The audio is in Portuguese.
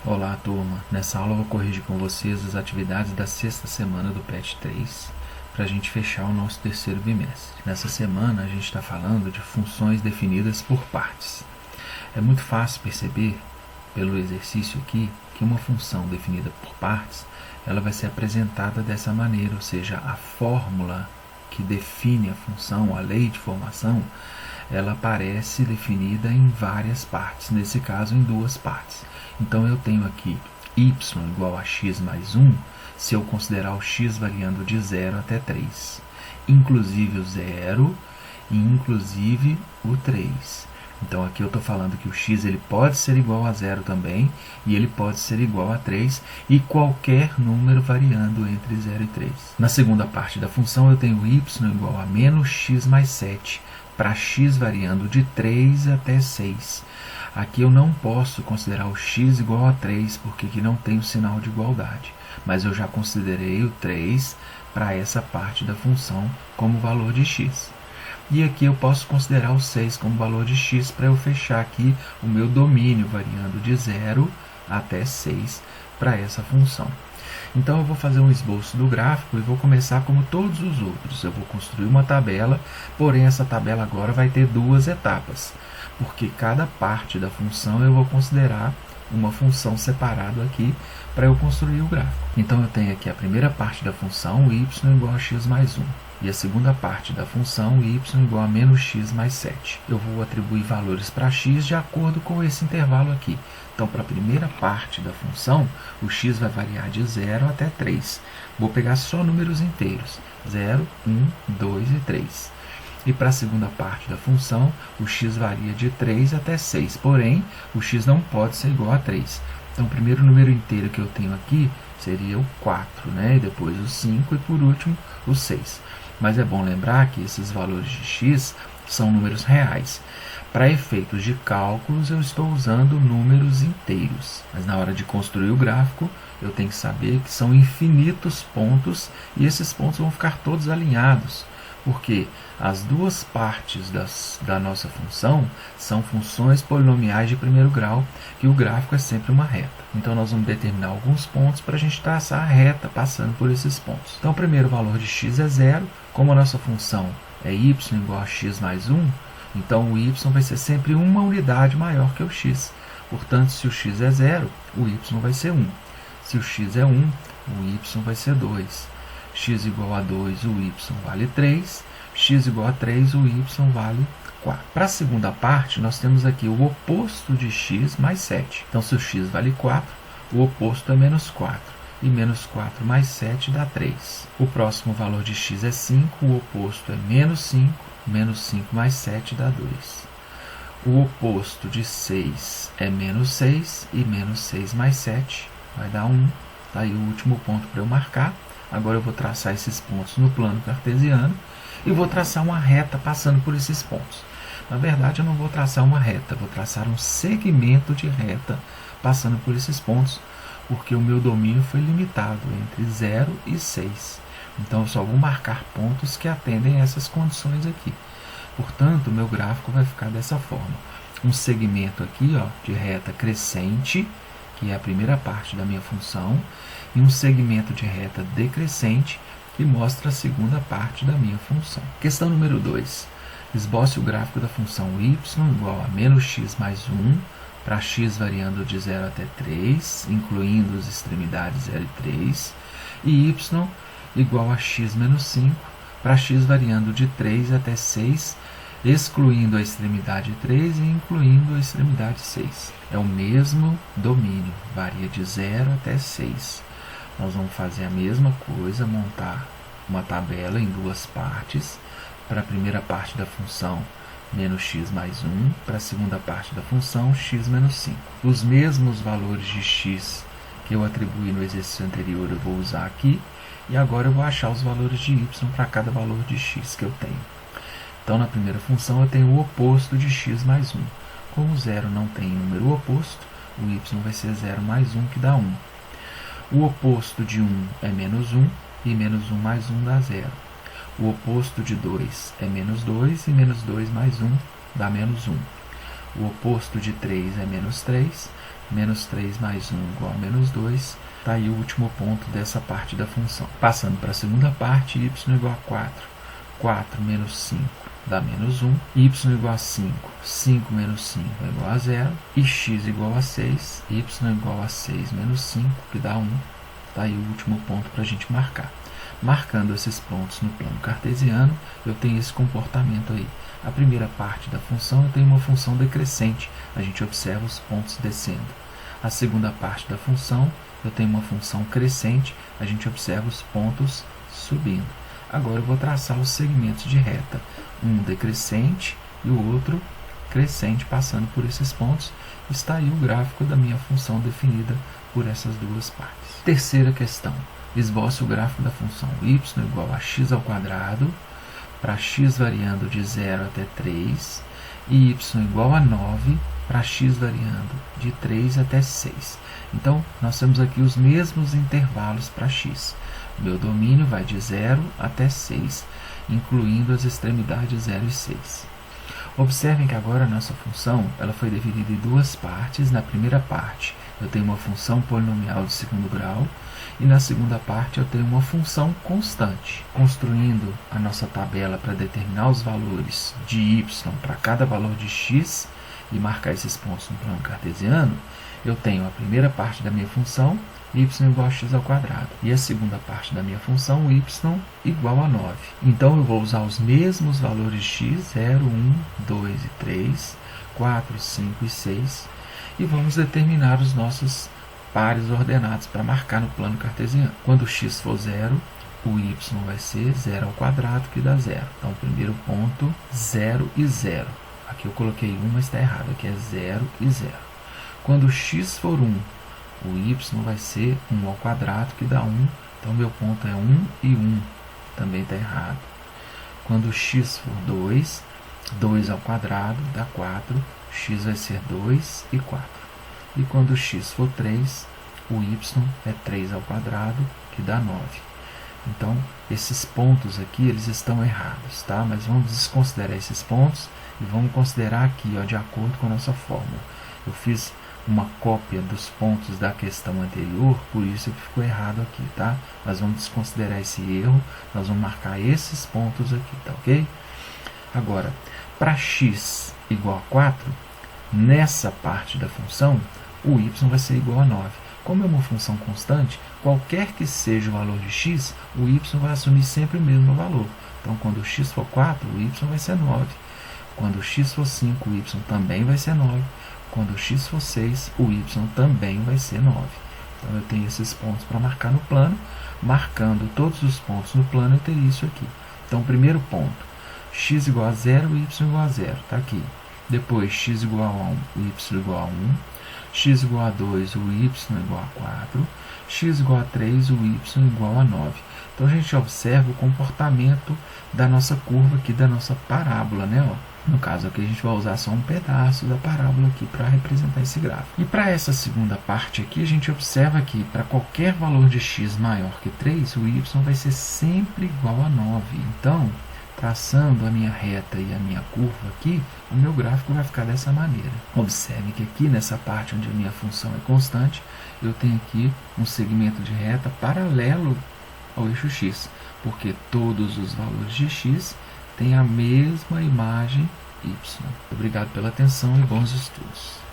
Olá, turma! Nessa aula eu vou corrigir com vocês as atividades da sexta semana do PET 3 para a gente fechar o nosso terceiro bimestre. Nessa semana a gente está falando de funções definidas por partes. É muito fácil perceber pelo exercício aqui que uma função definida por partes ela vai ser apresentada dessa maneira, ou seja, a fórmula que define a função, a lei de formação, ela aparece definida em várias partes, nesse caso em duas partes. Então eu tenho aqui y igual a x mais 1, se eu considerar o x variando de 0 até 3, inclusive o 0 e inclusive o 3. Então aqui eu estou falando que o x ele pode ser igual a 0 também, e ele pode ser igual a 3, e qualquer número variando entre 0 e 3. Na segunda parte da função eu tenho y igual a menos x mais 7, para x variando de 3 até 6. Aqui eu não posso considerar o x igual a 3, porque aqui não tem o sinal de igualdade. Mas eu já considerei o 3 para essa parte da função como valor de x. E aqui eu posso considerar o 6 como valor de x para eu fechar aqui o meu domínio variando de 0 até 6 para essa função. Então eu vou fazer um esboço do gráfico e vou começar como todos os outros. Eu vou construir uma tabela, porém essa tabela agora vai ter duas etapas, porque cada parte da função eu vou considerar uma função separada aqui para eu construir o gráfico. Então eu tenho aqui a primeira parte da função, y igual a x mais 1. E a segunda parte da função, y igual a menos x mais 7. Eu vou atribuir valores para x de acordo com esse intervalo aqui. Então, para a primeira parte da função, o x vai variar de 0 até 3. Vou pegar só números inteiros, 0, 1, 2 e 3. E para a segunda parte da função, o x varia de 3 até 6. Porém, o x não pode ser igual a 3. Então, o primeiro número inteiro que eu tenho aqui seria o 4, né? E depois o 5 e, por último, o 6. Mas é bom lembrar que esses valores de x são números reais. Para efeitos de cálculos, eu estou usando números inteiros. Mas na hora de construir o gráfico, eu tenho que saber que são infinitos pontos e esses pontos vão ficar todos alinhados, porque as duas partes da nossa função são funções polinomiais de primeiro grau, e o gráfico é sempre uma reta. Então nós vamos determinar alguns pontos para a gente traçar a reta passando por esses pontos. Então o primeiro valor de x é 0, como a nossa função é y igual a x mais 1, então o y vai ser sempre uma unidade maior que o x. Portanto, se o x é 0, o y vai ser 1. Se o x é 1, o y vai ser 2. X igual a 2, o y vale 3. X igual a 3, o y vale 4. Para a segunda parte, nós temos aqui o oposto de x mais 7. Então, se o x vale 4, o oposto é menos 4. E menos 4 mais 7 dá 3. O próximo valor de x é 5, o oposto é menos 5. Menos 5 mais 7 dá 2. O oposto de 6 é menos 6. E menos 6 mais 7 vai dar 1. Está aí o último ponto para eu marcar. Agora eu vou traçar esses pontos no plano cartesiano e vou traçar uma reta passando por esses pontos. Na verdade, eu não vou traçar uma reta, vou traçar um segmento de reta passando por esses pontos, porque o meu domínio foi limitado entre 0 e 6. Então, eu só vou marcar pontos que atendem a essas condições aqui. Portanto, o meu gráfico vai ficar dessa forma. Um segmento aqui, ó, de reta crescente, que é a primeira parte da minha função, e um segmento de reta decrescente, que mostra a segunda parte da minha função. Questão número 2. Esboce o gráfico da função y igual a menos x mais 1, para x variando de 0 até 3, incluindo as extremidades 0 e 3, e y igual a x menos 5, para x variando de 3 até 6, excluindo a extremidade 3 e incluindo a extremidade 6. É o mesmo domínio, varia de 0 até 6. Nós vamos fazer a mesma coisa, montar uma tabela em duas partes. Para a primeira parte da função, menos x mais 1. Para a segunda parte da função, x menos 5. Os mesmos valores de x que eu atribuí no exercício anterior eu vou usar aqui. E agora eu vou achar os valores de y para cada valor de x que eu tenho. Então, na primeira função, eu tenho o oposto de x mais 1. Como 0 não tem número oposto, o y vai ser 0 mais 1, que dá 1. O oposto de 1 é menos 1, e menos 1 mais 1 dá 0. O oposto de 2 é menos 2, e menos 2 mais 1 dá menos 1. O oposto de 3 é menos 3, menos 3 mais 1 igual a menos 2. Está aí o último ponto dessa parte da função. Passando para a segunda parte, y igual a 4. 4 menos 5 dá menos 1. Y igual a 5. 5 menos 5 é igual a 0. E x igual a 6. Y igual a 6 menos 5, que dá 1. Está aí o último ponto para a gente marcar. Marcando esses pontos no plano cartesiano, eu tenho esse comportamento aí. A primeira parte da função, eu tenho uma função decrescente. A gente observa os pontos descendo. A segunda parte da função, eu tenho uma função crescente. A gente observa os pontos subindo. Agora eu vou traçar os segmentos de reta. Um decrescente e o outro crescente, passando por esses pontos. Está aí o gráfico da minha função definida por essas duas partes. Terceira questão. Esboce o gráfico da função y igual a x ao quadrado, para x variando de 0 até 3, e y igual a 9, para x variando de 3 até 6. Então, nós temos aqui os mesmos intervalos para x. O meu domínio vai de 0 até 6, incluindo as extremidades 0 e 6. Observem que agora a nossa função ela foi dividida em duas partes. Na primeira parte, eu tenho uma função polinomial de segundo grau, e na segunda parte eu tenho uma função constante. Construindo a nossa tabela para determinar os valores de y para cada valor de x e marcar esses pontos no plano cartesiano, eu tenho a primeira parte da minha função, y igual a x ao quadrado, e a segunda parte da minha função, y igual a 9. Então eu vou usar os mesmos valores de x, 0, 1, 2 e 3, 4, 5 e 6, e vamos determinar os nossos pares ordenados para marcar no plano cartesiano. Quando x for 0, o y vai ser 0 ao quadrado, que dá 0. Então, o primeiro ponto, 0 e 0. Aqui eu coloquei 1, mas está errado. Aqui é 0 e 0. Quando x for 1, o y vai ser 1 ao quadrado, que dá 1. Então, meu ponto é 1 e 1. Também está errado. Quando x for 2, 2 ao quadrado dá 4. X vai ser 2 e 4. E quando x for 3, o y é 3 ao quadrado, que dá 9. Então, esses pontos aqui, eles estão errados, tá? Mas vamos desconsiderar esses pontos e vamos considerar aqui, ó, de acordo com a nossa fórmula. Eu fiz uma cópia dos pontos da questão anterior, por isso que ficou errado aqui, tá? Mas vamos desconsiderar esse erro, nós vamos marcar esses pontos aqui, tá ok? Agora, para x igual a 4, nessa parte da função, o y vai ser igual a 9. Como é uma função constante, qualquer que seja o valor de x, o y vai assumir sempre o mesmo valor. Então, quando x for 4, o y vai ser 9. Quando x for 5, o y também vai ser 9. Quando x for 6, o y também vai ser 9. Então, eu tenho esses pontos para marcar no plano. Marcando todos os pontos no plano, eu teria isso aqui. Então, primeiro ponto, x igual a 0, y igual a 0. Está aqui. Depois, x igual a 1, y igual a 1. X igual a 2, o y igual a 4. X igual a 3, o y igual a 9. Então, a gente observa o comportamento da nossa curva aqui, da nossa parábola, né? Ó. No caso aqui, a gente vai usar só um pedaço da parábola aqui para representar esse gráfico. E para essa segunda parte aqui, a gente observa que para qualquer valor de x maior que 3, o y vai ser sempre igual a 9. Então, traçando a minha reta e a minha curva aqui, o meu gráfico vai ficar dessa maneira. Observe que aqui nessa parte onde a minha função é constante, eu tenho aqui um segmento de reta paralelo ao eixo x, porque todos os valores de x têm a mesma imagem y. Obrigado pela atenção e bons estudos.